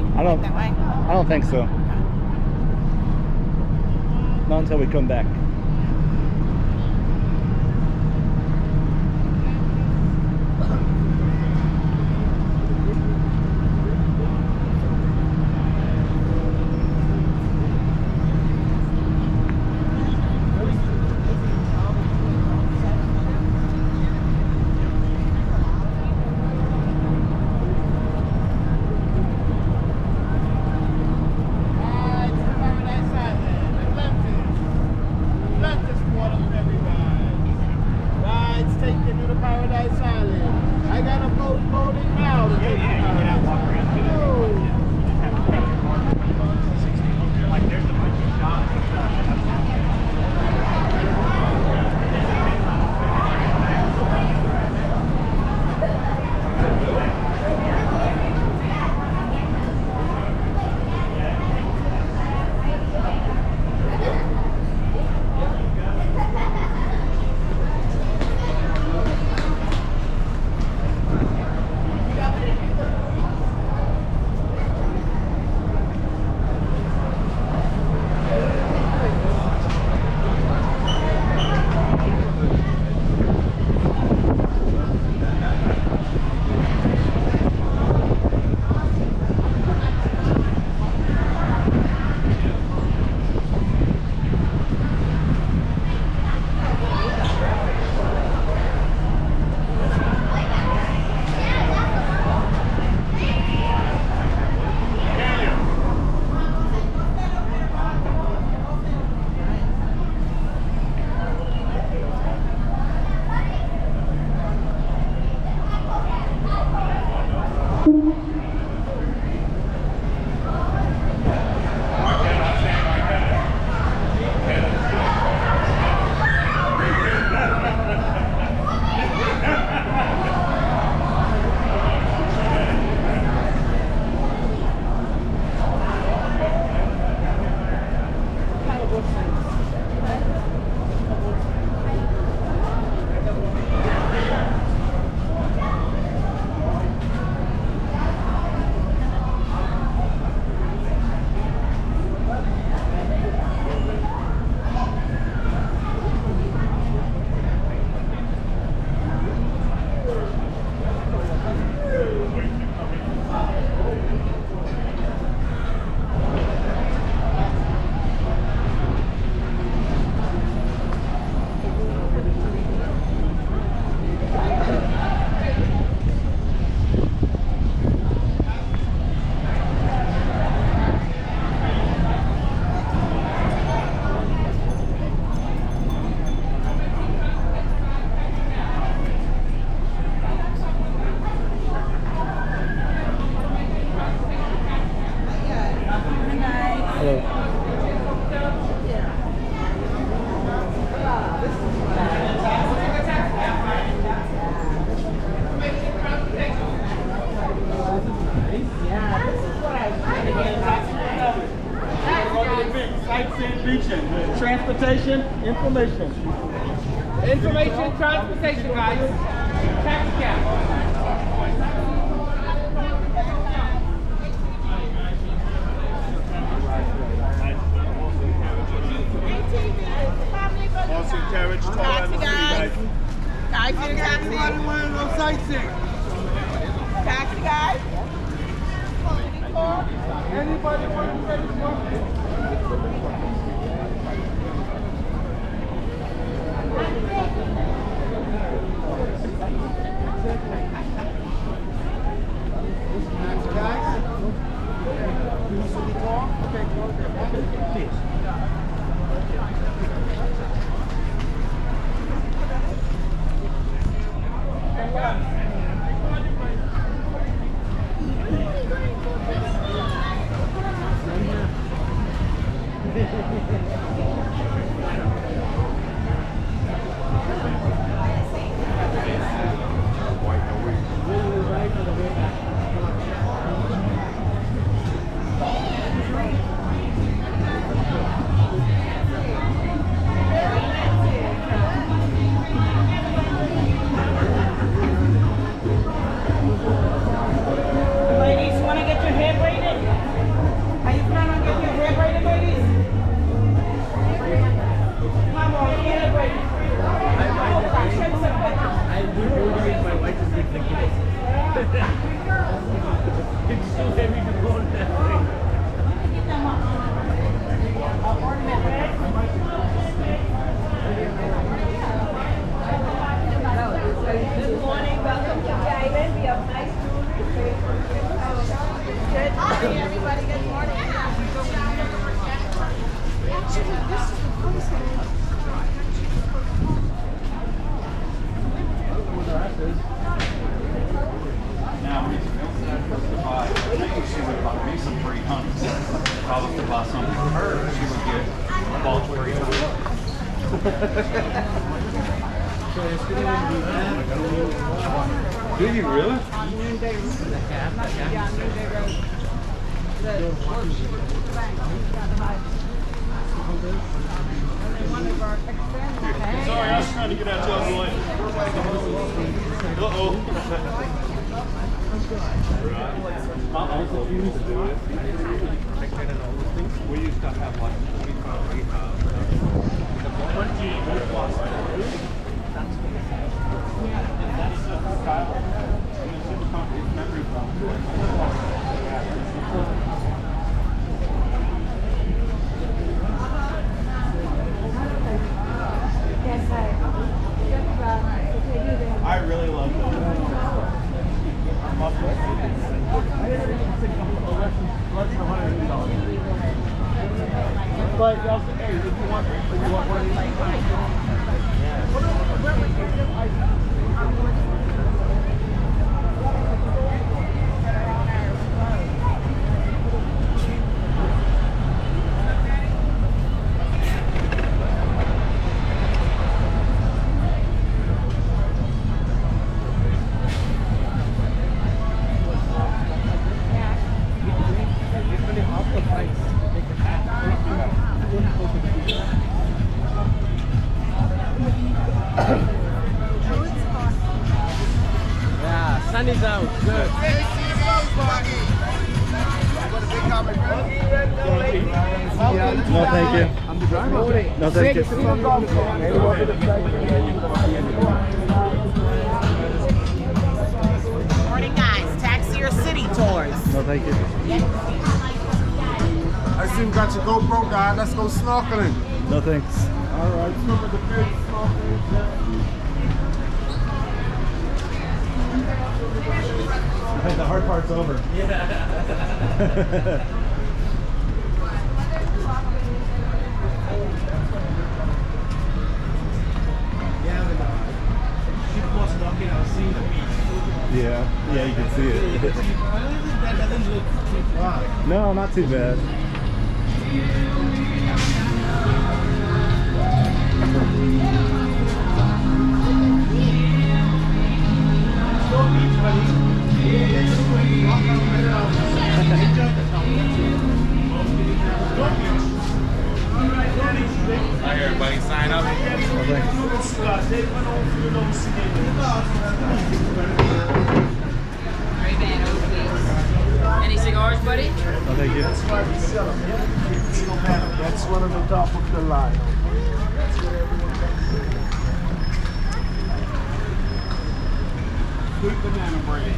way? That way? I don't think so. Not until we come back. Transportation, information. Information, transportation, guys. Taxi cab. Austin carriage, Taxi, guys. Guys, in taxi. no sightseeing. Taxi, guys. Anybody want to take this one? Are you planning on getting your hair braided, ladies? Come on, get it braided. My wife is ridiculous. It's so heavy to go on that way. Good morning, welcome to the island. We have nice jewelry. Good morning, everybody. Good morning. Now, she would buy me some free hunts. If I was to buy something for her, she would get bought free hunts. Do you really? Sorry, I was trying to get out y'all's way. Uh-oh. My uncle used to do it. We used to have like 25. I really love them. Less than $180. But hey, if you want one of yeah, sun is out. Good. No, thank you. No, thank you. Morning, guys. Taxi or city tours? No, thank you. I see you got your GoPro guy. Let's go snorkeling. No, thanks. All right, some of the fish snorkeling. The hard part's over. Yeah. Yeah, you can see it. That doesn't look too bad. No, not too bad. I hear everybody sign up. Any cigars, buddy? No, thank you. That's one of the top of the line. Sweet banana bread.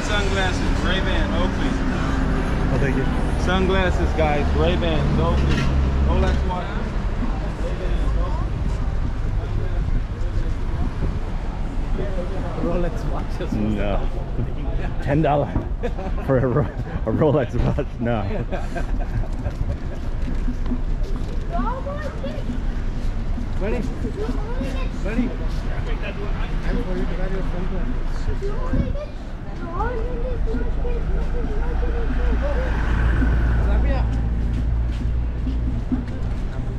Sunglasses, Ray-Ban, Oakley. No, thank you. Sunglasses, guys, Ray-Ban, Oakley. Rolex watch. Rolex watches. No. $10 for a Rolex watch. No. Ready? Ready? I'm for you to ride your front one. Let me up.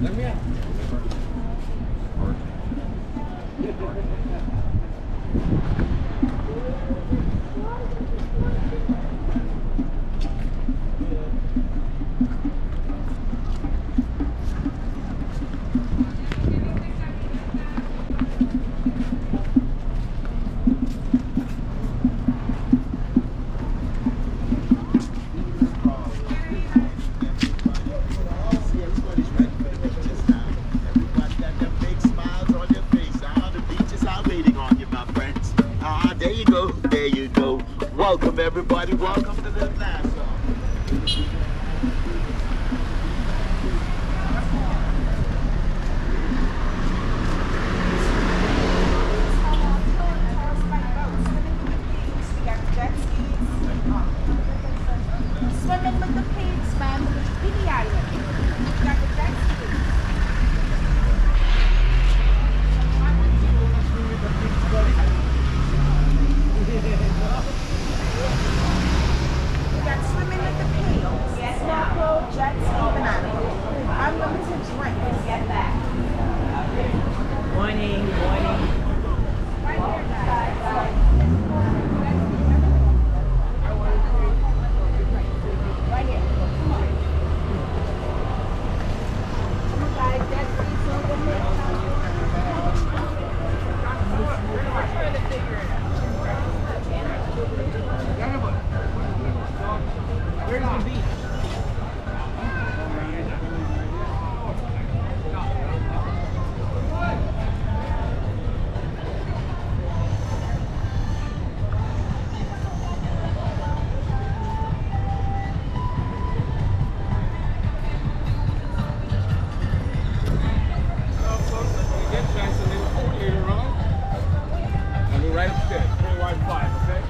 Let me up. Welcome everybody, welcome to the Nassau. Swimming with the pigs, man, with the piggy island. We got the jet skis. We got swimming with the pigs, snorkel, jet ski, banana. Unlimited drinks. Get that. Morning, morning. Right here, guys. Right here. Come on, guys. Jet ski, snorkel, I'm trying to figure it out. Where's the beach? Right upstairs, 3 wide 5, okay?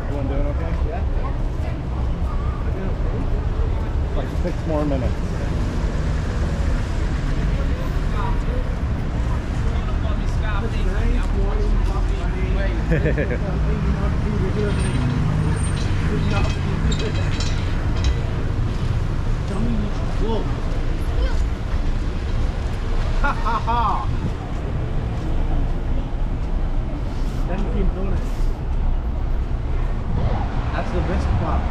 Everyone doing okay? Yeah. Like 6 more minutes. Ha ha ha! Then keep doing it. That's the best part.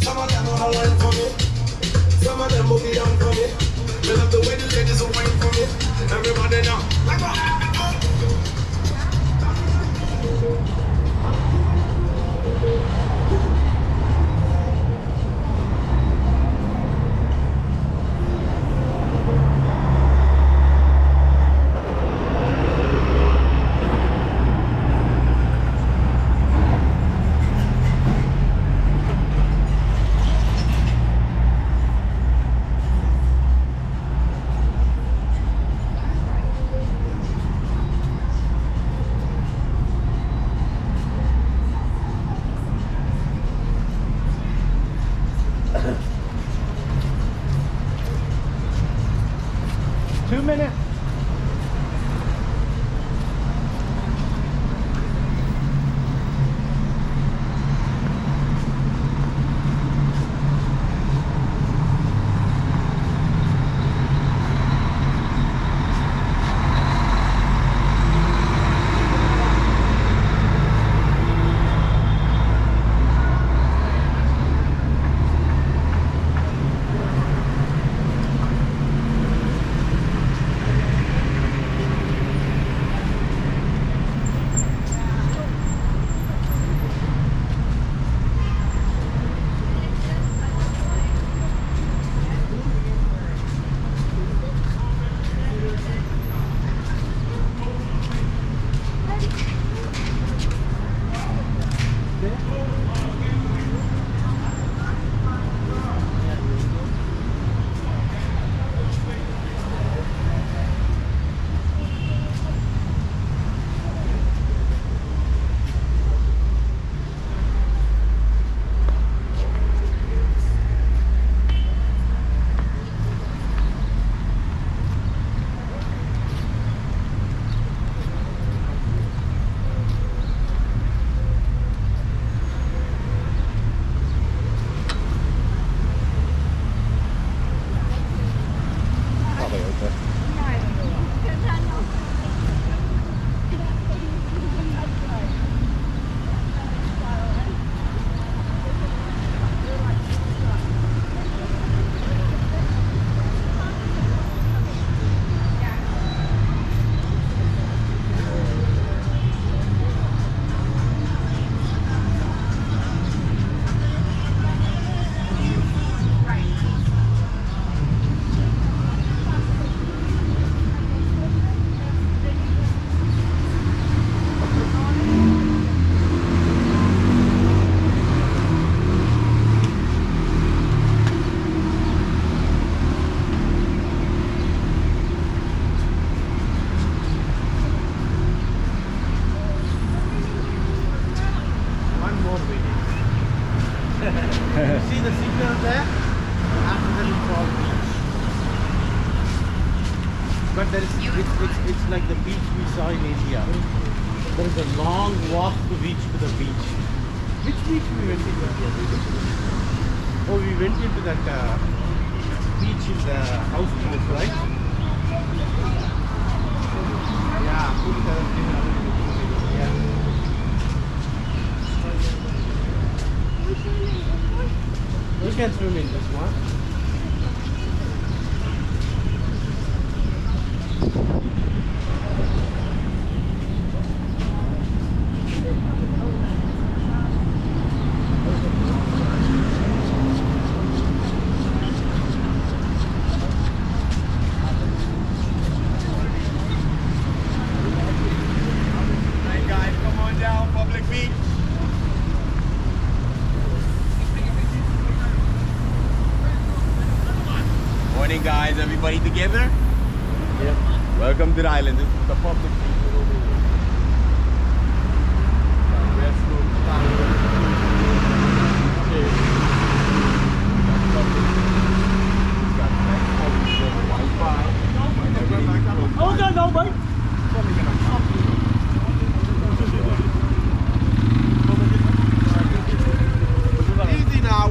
Some of them wanna learn from me. Some of them will be down for me. They love the way the ladies will wait for me. Everybody now. See the signal there? After that it's all beach. But there is, it's like the beach we saw in India. There is a long walk to reach to the beach. Which beach we went into? Oh, we went into that beach in the houseboat, right? Yeah, yeah. You can swim in this one. morning, guys. Everybody together? Yep. Welcome to the island. This is the public people over here. Restroom, shower. Got nice Wi-Fi. Oh, no, mate. Easy now.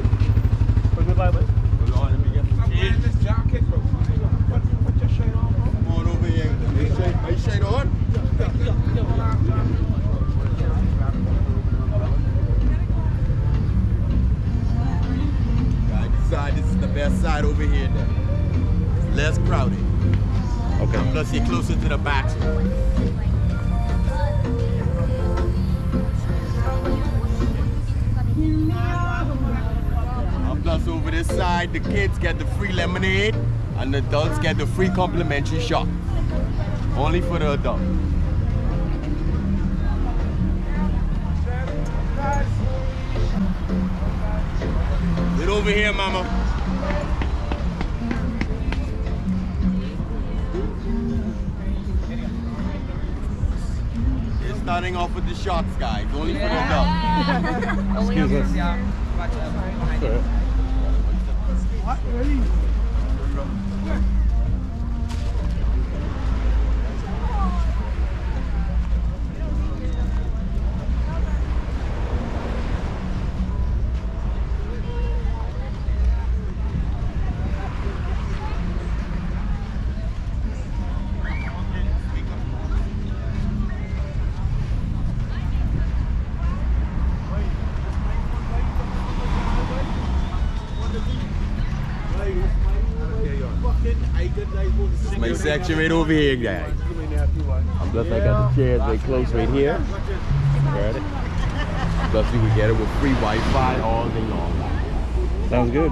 Come on over here. Are you shade on? Guys, this side, this is the best side over here. Then. It's less crowded. Okay. And plus, you're closer to the back. And plus, over this side, the kids get the free lemonade, and the adults get the free complimentary shot. Only for the adult. Get over here, mama. They're starting off with the shots, guys. Only for the adults. Excuse us. Sorry. This is my section right over here, guys. I'm plus I got the chairs right close right here. Got it. Plus you can get it with free Wi-Fi all day long. Sounds good.